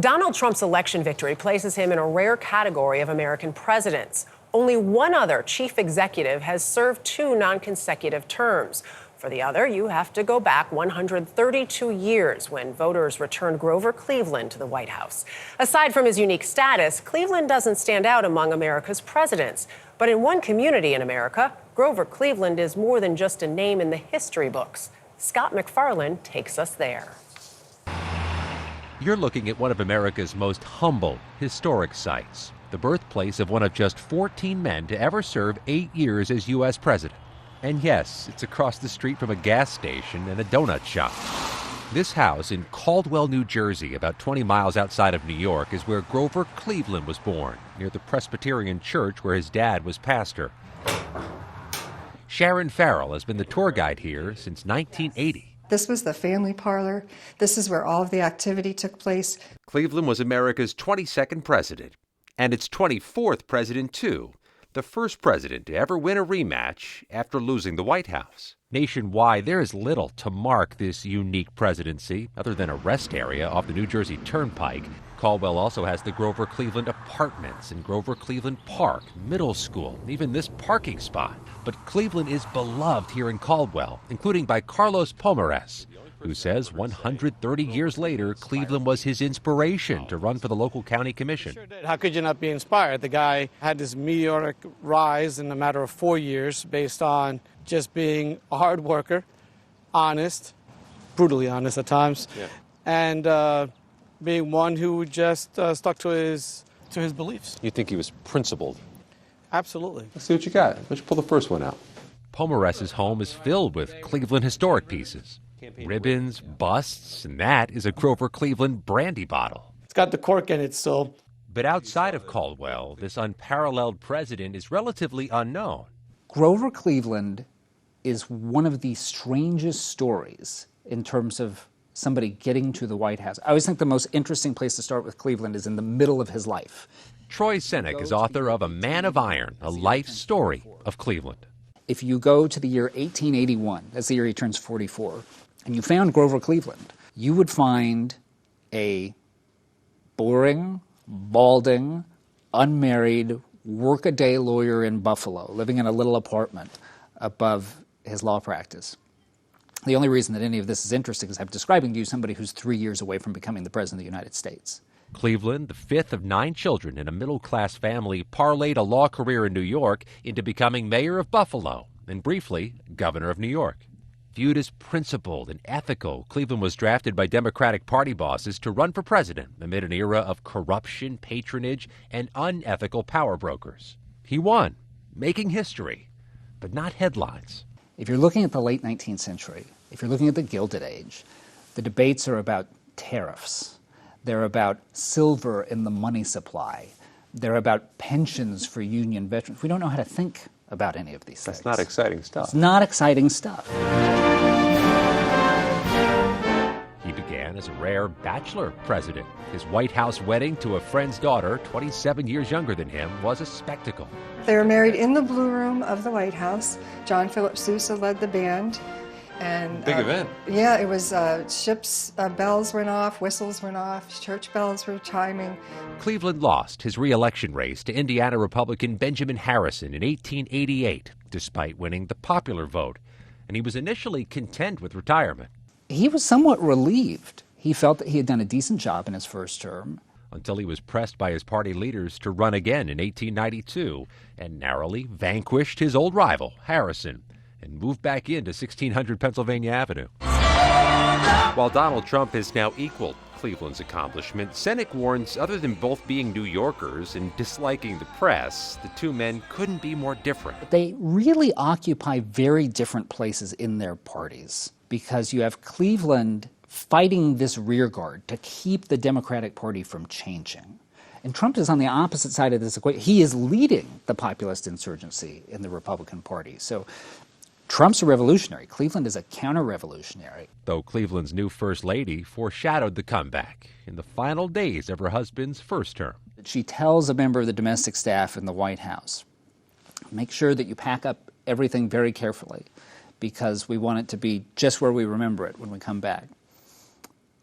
Donald Trump's election victory places him in a rare category of American presidents. Only one other chief executive has served 2 non-consecutive terms. For the other, you have to go back 132 years when voters returned Grover Cleveland to the White House. Aside from his unique status, Cleveland doesn't stand out among America's presidents. But in one community in America, Grover Cleveland is more than just a name in the history books. Scott McFarland takes us there. You're looking at one of America's most humble, historic sites, the birthplace of one of just 14 men to ever serve 8 years as U.S. president. And yes, it's across the street from a gas station and a donut shop. This house in Caldwell, New Jersey, about 20 miles outside of New York, is where Grover Cleveland was born, near the Presbyterian church where his dad was pastor. Sharon Farrell has been the tour guide here since 1980. This was the family parlor. This is where all of the activity took place. Cleveland was America's 22nd president, and its 24th president, too. The first president to ever win a rematch after losing the White House. Nationwide, there is little to mark this unique presidency, other than a rest area off the New Jersey Turnpike. Caldwell also has the Grover Cleveland Apartments and Grover Cleveland Park, Middle School, even this parking spot. But Cleveland is beloved here in Caldwell, including by Carlos Pomares, who says 130 years later, Cleveland was his inspiration to run for the local county commission. Sure did. How could you not be inspired? The guy had this meteoric rise in a matter of 4 years based on just being a hard worker, honest, brutally honest at times, and being one who just stuck to his beliefs. You think he was principled? Absolutely. Let's see what you got. Let's pull the first one out. Pomares' home is filled with Cleveland historic pieces. Ribbons, busts, and that is a Grover Cleveland brandy bottle. It's got the cork in it still. But outside of Caldwell, this unparalleled president is relatively unknown. Grover Cleveland is one of the strangest stories in terms of somebody getting to the White House. I always think the most interesting place to start with Cleveland is in the middle of his life. Troy Seneck is author of A Man of Iron, a life story of Cleveland. If you go to the year 1881, that's the year he turns 44, and you found Grover Cleveland, you would find a boring, balding, unmarried, work-a-day lawyer in Buffalo, living in a little apartment above his law practice. The only reason that any of this is interesting is I'm describing to you somebody who's 3 years away from becoming the President of the United States. Cleveland, the fifth of 9 children in a middle-class family, parlayed a law career in New York into becoming mayor of Buffalo and briefly governor of New York. Viewed as principled and ethical, Cleveland was drafted by Democratic Party bosses to run for president amid an era of corruption, patronage, and unethical power brokers. He won, making history, but not headlines. If you're looking at the late 19th century, if you're looking at the Gilded Age, the debates are about tariffs. They're about silver in the money supply. They're about pensions for union veterans. We don't know how to think about any of these things. That's not exciting stuff. It's not exciting stuff. He began as a rare bachelor president. His White House wedding to a friend's daughter, 27 years younger than him, was a spectacle. They were married in the Blue Room of the White House. John Philip Sousa led the band. And big event. Yeah, it was ships' bells went off, whistles went off, church bells were chiming. Cleveland lost his re-election race to Indiana Republican Benjamin Harrison in 1888, despite winning the popular vote. And he was initially content with retirement. He was somewhat relieved. He felt that he had done a decent job in his first term. Until he was pressed by his party leaders to run again in 1892 and narrowly vanquished his old rival, Harrison, and moved back into 1600 Pennsylvania Avenue. While Donald Trump has now equaled Cleveland's accomplishment, Seneck warns other than both being New Yorkers and disliking the press, the two men couldn't be more different. They really occupy very different places in their parties because you have Cleveland fighting this rearguard to keep the Democratic Party from changing. And Trump is on the opposite side of this equation. He is leading the populist insurgency in the Republican Party. So Trump's a revolutionary. Cleveland is a counter-revolutionary. Though Cleveland's new First Lady foreshadowed the comeback in the final days of her husband's first term. She tells a member of the domestic staff in the White House, make sure that you pack up everything very carefully because we want it to be just where we remember it when we come back.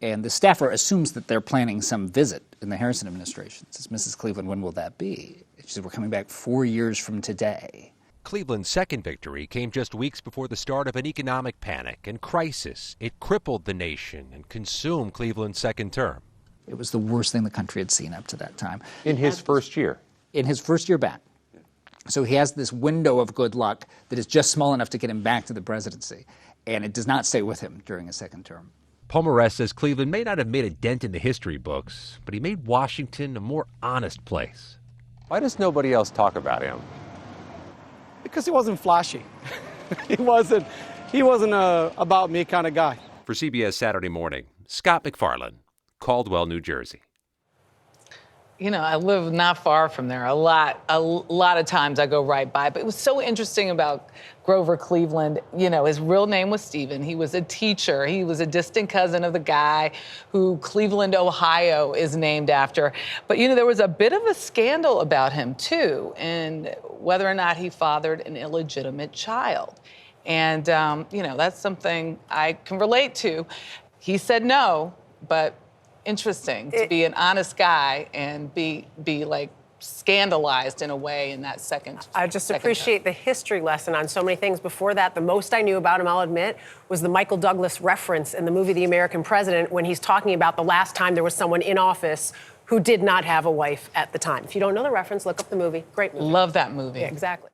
And the staffer assumes that they're planning some visit in the Harrison administration. Says, Mrs. Cleveland, when will that be? She said, we're coming back 4 years from today. Cleveland's second victory came just weeks before the start of an economic panic and crisis. It crippled the nation and consumed Cleveland's second term. It was the worst thing the country had seen up to that time. In his first year. In his first year back. So he has this window of good luck that is just small enough to get him back to the presidency. And it does not stay with him during his second term. Pomerantz says Cleveland may not have made a dent in the history books, but he made Washington a more honest place. Why does nobody else talk about him? Because he wasn't flashy. he wasn't a about me kind of guy. For CBS Saturday Morning, Scott McFarland, Caldwell, New Jersey. You know, I live not far from there. A lot of times I go right by. But it was so interesting about Grover Cleveland. You know, his real name was Stephen. He was a teacher. He was a distant cousin of the guy who Cleveland, Ohio is named after. But, you know, there was a bit of a scandal about him, too, and whether or not he fathered an illegitimate child. And, you know, that's something I can relate to. He said no, but interesting to be an honest guy and be like scandalized in a way in that second. I just appreciate the history lesson on so many things. Before that, the most I knew about him, I'll admit, was the Michael Douglas reference in the movie The American President when he's talking about the last time there was someone in office who did not have a wife at the time. If you don't know the reference, look up the movie. Great movie. Love that movie. Yeah, exactly.